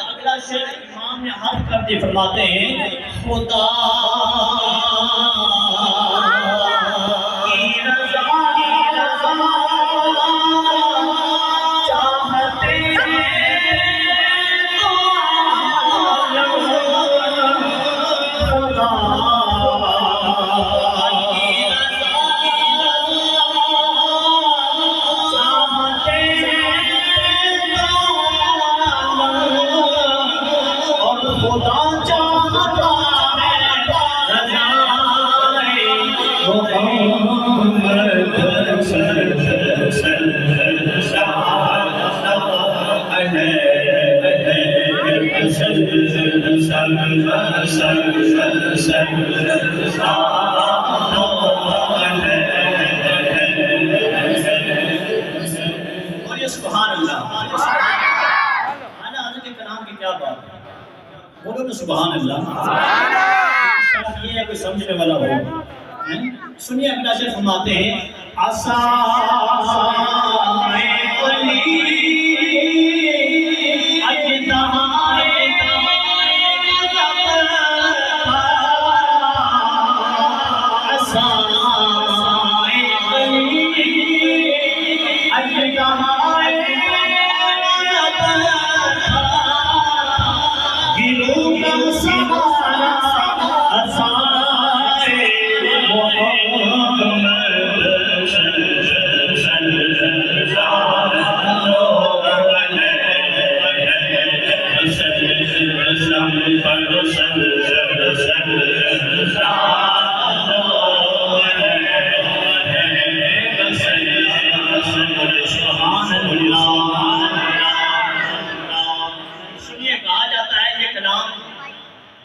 अगला शेर इमाम ने हद कर दी, फरमाते हैं खुदा सुभान अल्लाह। ये है कोई समझने वाला हो। सुनिए अगला शेर फरमाते हैं आसा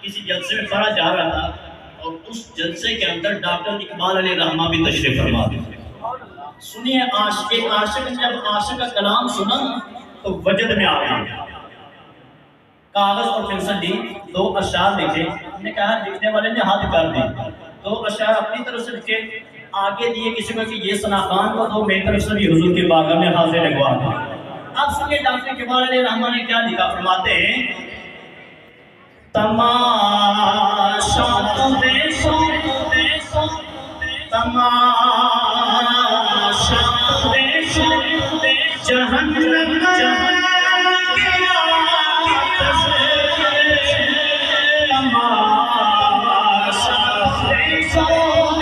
किसी जलसे में पढ़ा जा रहा था और उस जलसे के अंदर डॉक्टर इकबाल अली रहमा भी तशरीफ फरमा थे। सुनिए आशिक ने जब आशिक का कलाम सुना तो वजद में आ गया, कागज और पेंसिल ली, दो अशआर लिखे। हमने कहा लिखने वाले ने हाथ कर दी, दो अशआर अपनी तरफ से लिखे, आगे दिए किसी को कि ये सना खान को, दो मेरी तरफ से भी हुजूर के बारगाह में हाजिर लगवा दे। अब सुनिए डॉक्टर इकबाल अली रहमा ने क्या लिखा, फरमाते हैं तमाशा तो देखो तमाशा तो देखो जहन्नम तमाशा देखो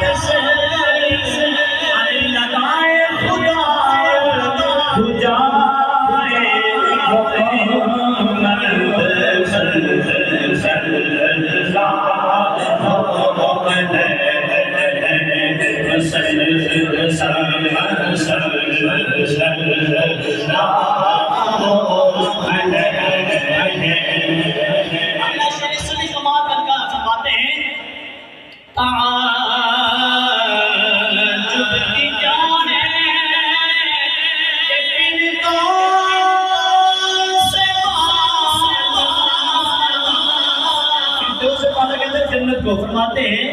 जहन्नम लगाए खुदा खुदा फरमाते हैं